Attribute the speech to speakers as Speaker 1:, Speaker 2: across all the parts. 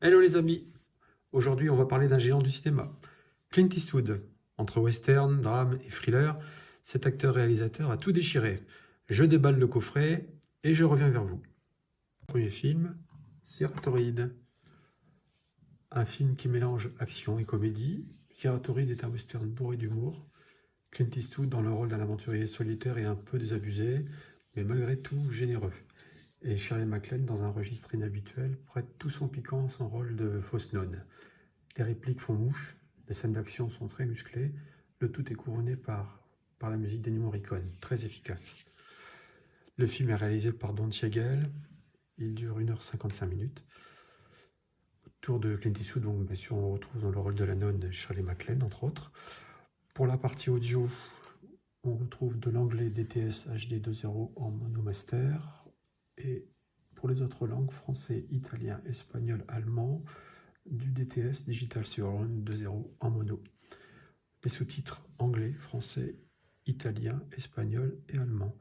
Speaker 1: Hello les amis, aujourd'hui on va parler d'un géant du cinéma, Clint Eastwood. Entre western, drame et thriller, cet acteur-réalisateur a tout déchiré. Je déballe le coffret et je reviens vers vous. Premier film, Siratoride. Un film qui mélange action et comédie. Siratoride est un western bourré d'humour. Clint Eastwood dans le rôle d'un aventurier solitaire et un peu désabusé, mais malgré tout généreux. Et Shirley MacLaine dans un registre inhabituel prête tout son piquant à son rôle de fausse nonne. Les répliques font mouche, les scènes d'action sont très musclées, le tout est couronné par la musique d'Ennio Morricone, très efficace. Le film est réalisé par Don Siegel, il dure 1h55. Tour de Clint Eastwood, donc bien sûr on retrouve dans le rôle de la nonne Shirley MacLaine entre autres. Pour la partie audio, on retrouve de l'anglais DTS HD 2.0 en monomaster, et pour les autres langues, français, italien, espagnol, allemand, du DTS Digital Surround 2.0 en mono. Les sous-titres anglais, français, italien, espagnol et allemand.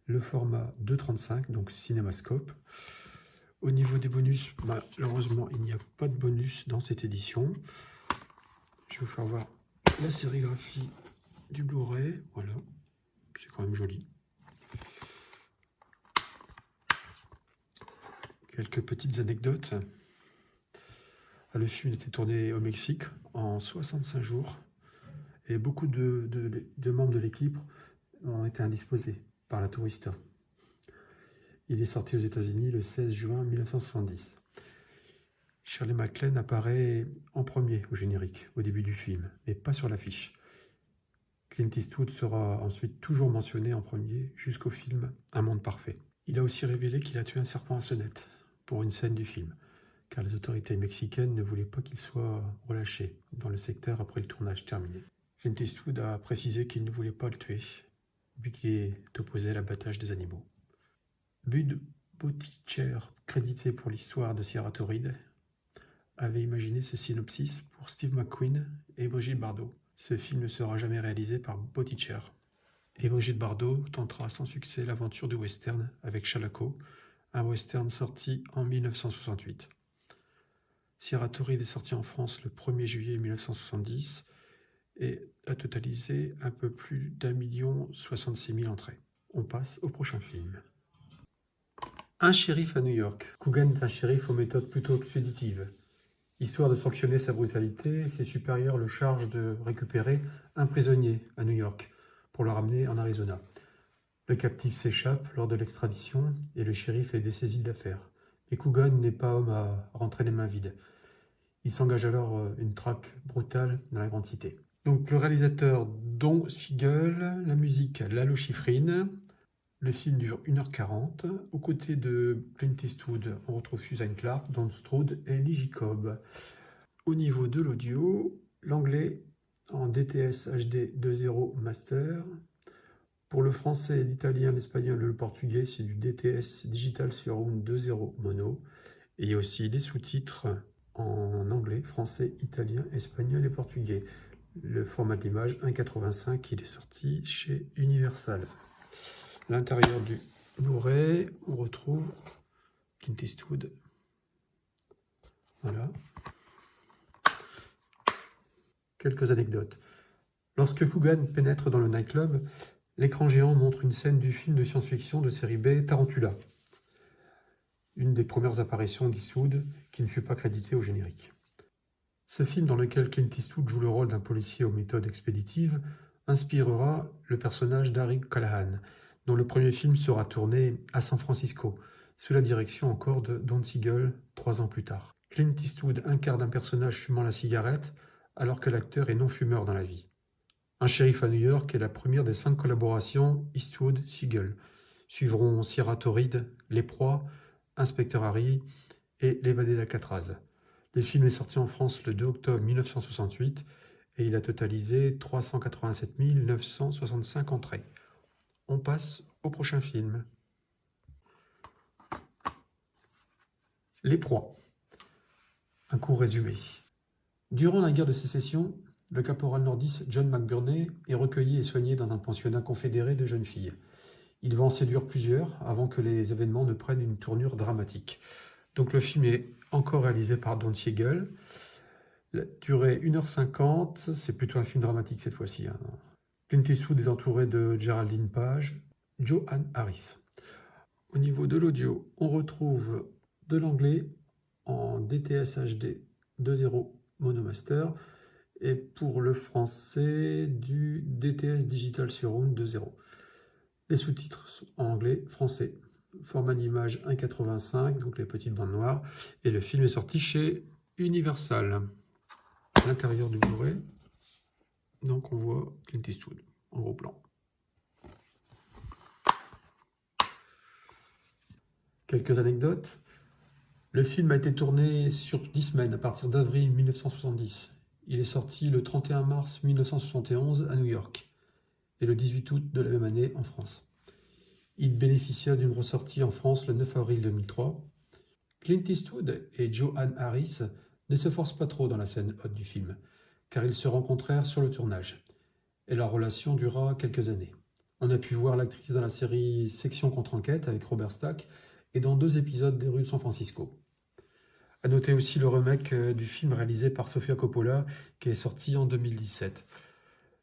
Speaker 1: Le format 2.35, donc cinémascope. Au niveau des bonus, malheureusement, il n'y a pas de bonus dans cette édition. Je vais vous faire voir la sérigraphie du Blu-ray. Voilà, c'est quand même joli. Quelques petites anecdotes. Le film était tourné au Mexique en 65 jours et beaucoup de membres de l'équipe ont été indisposés par la tourista. Il est sorti aux États-Unis le 16 juin 1970. Shirley MacLaine apparaît en premier au générique, au début du film, mais pas sur l'affiche. Clint Eastwood sera ensuite toujours mentionné en premier jusqu'au film Un monde parfait. Il a aussi révélé qu'il a tué un serpent à sonnette pour une scène du film, car les autorités mexicaines ne voulaient pas qu'il soit relâché dans le secteur après le tournage terminé. Clint Eastwood a précisé qu'il ne voulait pas le tuer, vu qu'il est opposé à l'abattage des animaux. Bud Buttigieg, crédité pour l'histoire de Siratoride, avait imaginé ce synopsis pour Steve McQueen et Brigitte Bardot. Ce film ne sera jamais réalisé par Buttigieg. Et Brigitte Bardot tentera sans succès l'aventure du western avec Chalaco, un western sorti en 1968. Siratoride est sorti en France le 1er juillet 1970 et a totalisé un peu plus d'1,066 million entrées. On passe au prochain film. Un shérif à New York. Coogan est un shérif aux méthodes plutôt expéditives. Histoire de sanctionner sa brutalité, ses supérieurs le chargent de récupérer un prisonnier à New York pour le ramener en Arizona. Le captif s'échappe lors de l'extradition et le shérif est dessaisi de l'affaire. Mais Coogan n'est pas homme à rentrer les mains vides. Il s'engage alors une traque brutale dans la grande cité. Donc le réalisateur Don Siegel, la musique Lalo Schifrin. Le film dure 1h40. Aux côtés de Clint Eastwood, on retrouve Suzanne Clark, Don Stroud et Lee Jacob. Au niveau de l'audio, l'anglais en DTS HD 2.0 Master. Pour le français, l'italien, l'espagnol et le portugais, c'est du DTS Digital Surround 2.0 Mono. Et il y a aussi les sous-titres en anglais, français, italien, espagnol et portugais. Le format d'image 1.85, il est sorti chez Universal. À l'intérieur du Blu-ray, on retrouve Clint Eastwood. Voilà. Quelques anecdotes. Lorsque Coogan pénètre dans le nightclub, l'écran géant montre une scène du film de science-fiction de série B Tarantula. Une des premières apparitions d'Eastwood qui ne fut pas créditée au générique. Ce film, dans lequel Clint Eastwood joue le rôle d'un policier aux méthodes expéditives, inspirera le personnage d'Harry Callahan, dont le premier film sera tourné à San Francisco, sous la direction encore de Don Siegel 3 ans plus tard. Clint Eastwood incarne un personnage fumant la cigarette, alors que l'acteur est non-fumeur dans la vie. Un shérif à New York est la première des 5 collaborations Eastwood-Siegel. Suivront Siratoride, Les Proies, Inspecteur Harry et L'évadé d'Alcatraz. Le film est sorti en France le 2 octobre 1968 et il a totalisé 387 965 entrées. On passe au prochain film. Les Proies. Un court résumé. Durant la guerre de sécession, le caporal nordiste John McBurney est recueilli et soigné dans un pensionnat confédéré de jeunes filles. Il va en séduire plusieurs avant que les événements ne prennent une tournure dramatique. Donc le film est encore réalisé par Don Siegel. La durée 1h50, c'est plutôt un film dramatique cette fois-ci, hein. Clint Eastwood est entouré de Geraldine Page, Joanne Harris. Au niveau de l'audio, on retrouve de l'anglais en DTS HD 2.0 Monomaster et pour le français du DTS Digital Surround 2.0. Les sous-titres sont en anglais, français, format d'image 1.85, donc les petites bandes noires, et le film est sorti chez Universal. À l'intérieur du Blu-ray, donc on voit Clint Eastwood en gros plan. Quelques anecdotes. Le film a été tourné sur 10 semaines à partir d'avril 1970. Il est sorti le 31 mars 1971 à New York et le 18 août de la même année en France. Il bénéficia d'une ressortie en France le 9 avril 2003. Clint Eastwood et Joanne Harris ne se forcent pas trop dans la scène haute du film, car ils se rencontrèrent sur le tournage, et leur relation dura quelques années. On a pu voir l'actrice dans la série Section contre-enquête avec Robert Stack et dans 2 épisodes des rues de San Francisco. À noter aussi le remake du film réalisé par Sofia Coppola qui est sorti en 2017.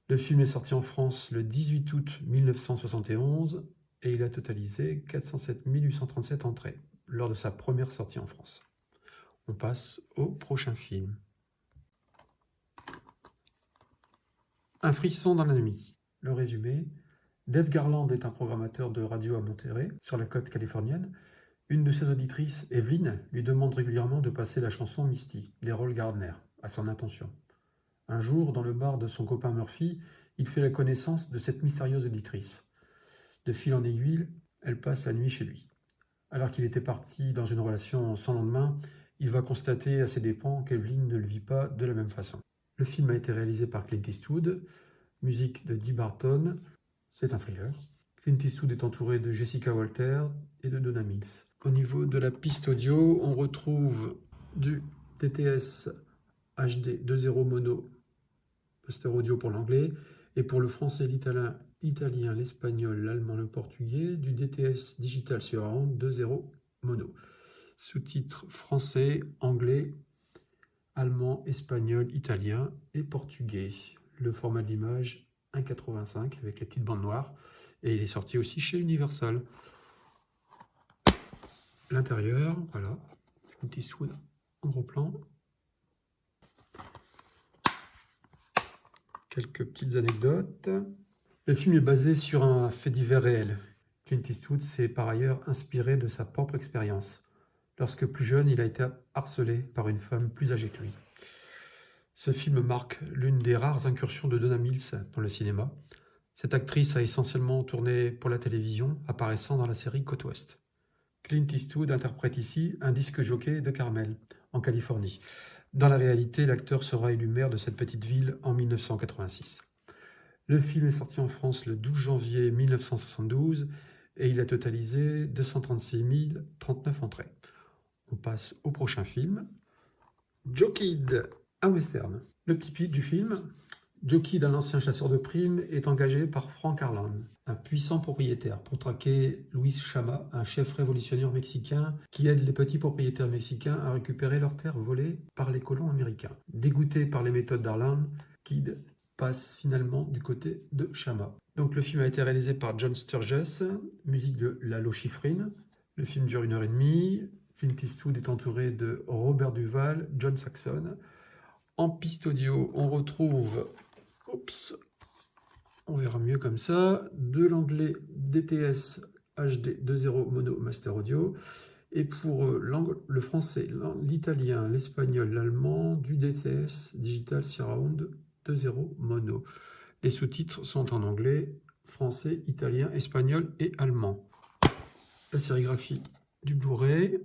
Speaker 1: Le film est sorti en France le 18 août 1971 et il a totalisé 407 837 entrées lors de sa première sortie en France. On passe au prochain film. Un frisson dans la nuit. Le résumé. Dave Garland est un programmateur de radio à Monterey, sur la côte californienne. Une de ses auditrices, Evelyn, lui demande régulièrement de passer la chanson Misty, d'Errol Gardner, à son intention. Un jour, dans le bar de son copain Murphy, il fait la connaissance de cette mystérieuse auditrice. De fil en aiguille, elle passe la nuit chez lui. Alors qu'il était parti dans une relation sans lendemain, il va constater à ses dépens qu'Evelyn ne le vit pas de la même façon. Le film a été réalisé par Clint Eastwood, musique de Dee Barton, c'est un thriller. Clint Eastwood est entouré de Jessica Walter et de Donna Mills. Au niveau de la piste audio, on retrouve du TTS HD 2.0 mono, master audio pour l'anglais, et pour le français, l'italien, l'espagnol, l'allemand, le portugais, du DTS Digital Surround 2.0 mono. Sous-titres français, anglais, allemand, espagnol, italien et portugais. Le format de l'image 1.85 avec les petites bandes noires. Et il est sorti aussi chez Universal. L'intérieur, voilà. Clint Eastwood en gros plan. Quelques petites anecdotes. Le film est basé sur un fait divers réel. Clint Eastwood s'est par ailleurs inspiré de sa propre expérience. Lorsque plus jeune, il a été harcelé par une femme plus âgée que lui. Ce film marque l'une des rares incursions de Donna Mills dans le cinéma. Cette actrice a essentiellement tourné pour la télévision, apparaissant dans la série Côte Ouest. Clint Eastwood interprète ici un disque jockey de Carmel, en Californie. Dans la réalité, l'acteur sera élu maire de cette petite ville en 1986. Le film est sorti en France le 12 janvier 1972 et il a totalisé 236 039 entrées. On passe au prochain film. Joe Kidd, un western. Le petit pitch du film. Joe Kidd, un ancien chasseur de primes, est engagé par Frank Harlan, un puissant propriétaire, pour traquer Luis Chama, un chef révolutionnaire mexicain qui aide les petits propriétaires mexicains à récupérer leurs terres volées par les colons américains. Dégoûté par les méthodes d'Harlan, Kidd passe finalement du côté de Chama. Donc le film a été réalisé par John Sturges, musique de Lalo Schifrin. Le film dure 1h30. Clint Eastwood est entouré de Robert Duvall, John Saxon. En piste audio, on retrouve, on verra mieux comme ça, de l'anglais DTS HD 2.0 mono master audio. Et pour le français, l'italien, l'espagnol, l'allemand, du DTS Digital Surround 2.0 mono. Les sous-titres sont en anglais, français, italien, espagnol et allemand. La sérigraphie du Blu-ray.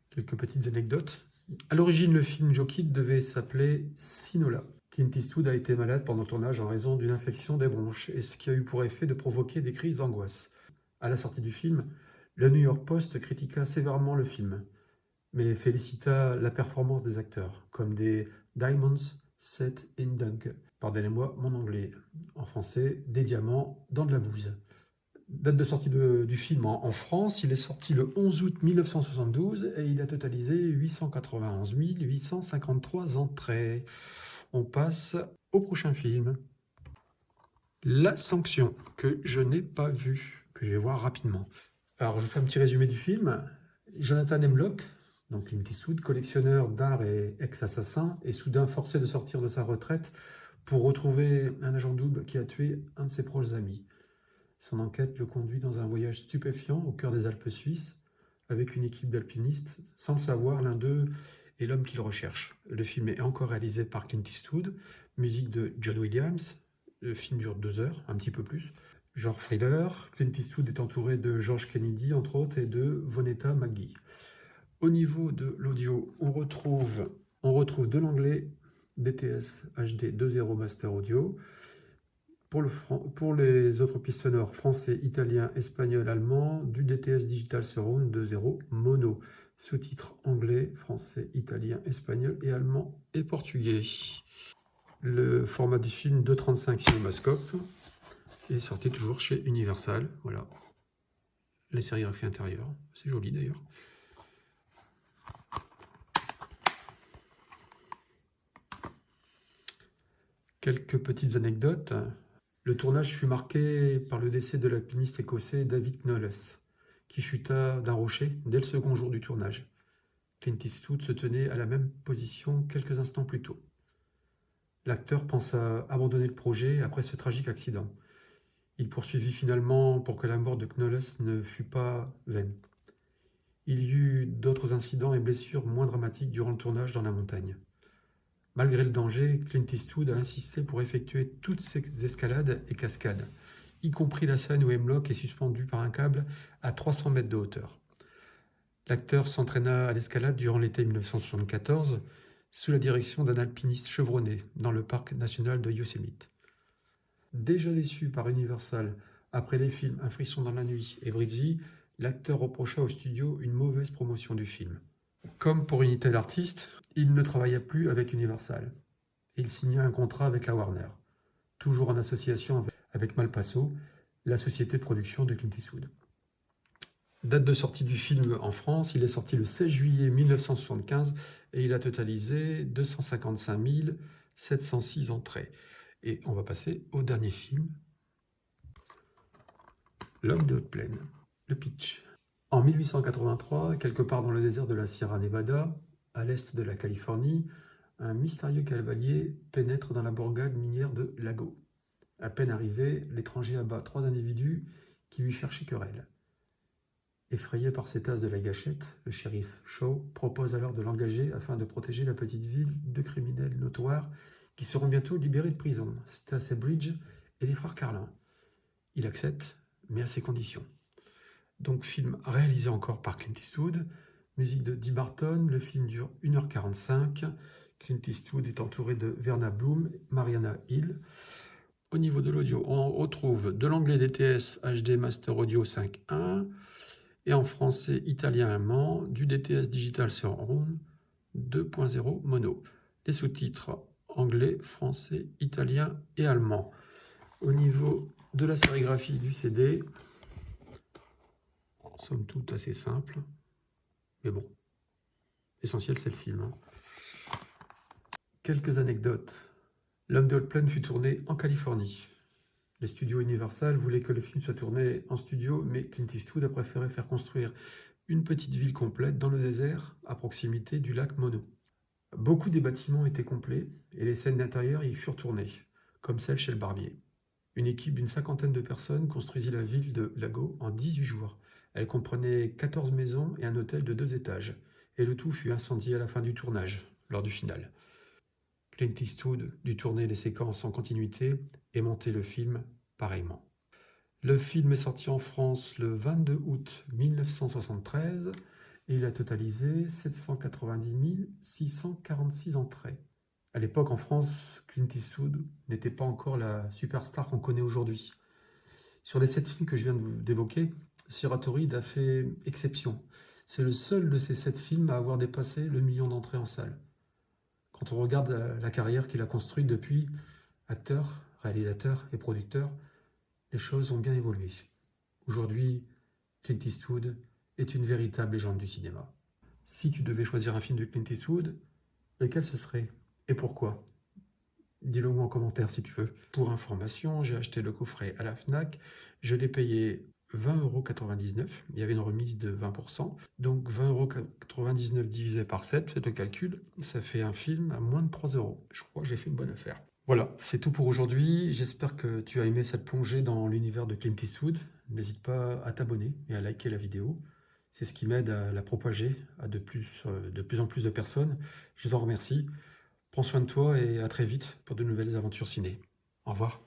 Speaker 1: Quelques petites anecdotes. À l'origine, le film Joe Kidd devait s'appeler Sinola. Clint Eastwood a été malade pendant le tournage en raison d'une infection des bronches, et ce qui a eu pour effet de provoquer des crises d'angoisse. À la sortie du film, le New York Post critiqua sévèrement le film, mais félicita la performance des acteurs, comme des Diamonds Set in Dunk. Pardonnez-moi mon anglais. En français, des diamants dans de la bouse. Date de sortie du film en France, il est sorti le 11 août 1972 et il a totalisé 891 853 entrées. On passe au prochain film. La Sanction, que je n'ai pas vu, que je vais voir rapidement. Alors, je fais un petit résumé du film. Jonathan Hemlock, donc Clint Eastwood, collectionneur d'art et ex-assassin, est soudain forcé de sortir de sa retraite pour retrouver un agent double qui a tué un de ses proches amis. Son enquête le conduit dans un voyage stupéfiant au cœur des Alpes suisses, avec une équipe d'alpinistes. Sans le savoir, l'un d'eux est l'homme qu'il recherche. Le film est encore réalisé par Clint Eastwood, musique de John Williams. Le film dure 2 heures, un petit peu plus. Genre thriller, Clint Eastwood est entouré de George Kennedy, entre autres, et de Vonetta McGee. Au niveau de l'audio, on retrouve de l'anglais DTS HD 2.0 Master Audio. Pour les autres pistes sonores, français, italien, espagnol, allemand, du DTS Digital Surround 2.0 mono. Sous-titres anglais, français, italien, espagnol et allemand et portugais. Le format du film 2.35 cinémascope est sorti toujours chez Universal. Voilà. Les sérigraphies intérieures, c'est joli d'ailleurs. Quelques petites anecdotes. Le tournage fut marqué par le décès de l'alpiniste écossais David Knowles, qui chuta d'un rocher dès le second jour du tournage. Clint Eastwood se tenait à la même position quelques instants plus tôt. L'acteur pensa abandonner le projet après ce tragique accident. Il poursuivit finalement pour que la mort de Knowles ne fût pas vaine. Il y eut d'autres incidents et blessures moins dramatiques durant le tournage dans la montagne. Malgré le danger, Clint Eastwood a insisté pour effectuer toutes ces escalades et cascades, y compris la scène où Hemlock est suspendu par un câble à 300 mètres de hauteur. L'acteur s'entraîna à l'escalade durant l'été 1974 sous la direction d'un alpiniste chevronné dans le parc national de Yosemite. Déjà déçu par Universal après les films Un frisson dans la nuit et Brizzy, l'acteur reprocha au studio une mauvaise promotion du film. Comme pour Unité d'artiste, il ne travailla plus avec Universal. Il signa un contrat avec la Warner, toujours en association avec Malpaso, la société de production de Clint Eastwood. Date de sortie du film en France, il est sorti le 16 juillet 1975 et il a totalisé 255 706 entrées. Et on va passer au dernier film, L'homme de haute plaine, le pitch. En 1883, quelque part dans le désert de la Sierra Nevada, à l'est de la Californie, un mystérieux cavalier pénètre dans la bourgade minière de Lago. À peine arrivé, l'étranger abat 3 individus qui lui cherchaient querelle. Effrayé par ces tasses de la gâchette, le shérif Shaw propose alors de l'engager afin de protéger la petite ville de criminels notoires qui seront bientôt libérés de prison, Stacey Bridge et les frères Carlin. Il accepte, mais à ses conditions. Donc film réalisé encore par Clint Eastwood, musique de Dee Barton, le film dure 1h45, Clint Eastwood est entouré de Verna Bloom, Mariana Hill. Au niveau de l'audio, on retrouve de l'anglais DTS HD Master Audio 5.1 et en français, italien, allemand, du DTS Digital Surround 2.0 mono. Les sous-titres anglais, français, italien et allemand. Au niveau de la sérigraphie du CD, somme toute assez simple, mais bon, l'essentiel c'est le film. Hein. Quelques anecdotes. L'homme de haute plaine fut tourné en Californie. Les studios Universal voulaient que le film soit tourné en studio, mais Clint Eastwood a préféré faire construire une petite ville complète dans le désert, à proximité du lac Mono. Beaucoup des bâtiments étaient complets, et les scènes d'intérieur y furent tournées, comme celle chez le barbier. Une équipe d'une 50aine de personnes construisit la ville de Lago en 18 jours. Elle comprenait 14 maisons et un hôtel de 2 étages, et le tout fut incendié à la fin du tournage, lors du final. Clint Eastwood dut tourner les séquences en continuité et monter le film pareillement. Le film est sorti en France le 22 août 1973 et il a totalisé 790 646 entrées. À l'époque, en France, Clint Eastwood n'était pas encore la superstar qu'on connaît aujourd'hui. Sur les 7 films que je viens d'évoquer, Siratoride a fait exception. C'est le seul de ces 7 films à avoir dépassé le million d'entrées en salle. Quand on regarde la carrière qu'il a construite depuis, acteur, réalisateur et producteur, les choses ont bien évolué. Aujourd'hui, Clint Eastwood est une véritable légende du cinéma. Si tu devais choisir un film de Clint Eastwood, lequel ce serait et pourquoi? Dis-le moi en commentaire si tu veux. Pour information, j'ai acheté le coffret à la Fnac. Je l'ai payé 20,99 €. Il y avait une remise de 20%. Donc 20,99 € divisé par 7, faites le calcul. Ça fait un film à moins de 3 €. Je crois que j'ai fait une bonne affaire. Voilà, c'est tout pour aujourd'hui. J'espère que tu as aimé cette plongée dans l'univers de Clint Eastwood. N'hésite pas à t'abonner et à liker la vidéo. C'est ce qui m'aide à la propager à de plus en plus de personnes. Je t'en remercie. Prends soin de toi et à très vite pour de nouvelles aventures ciné. Au revoir.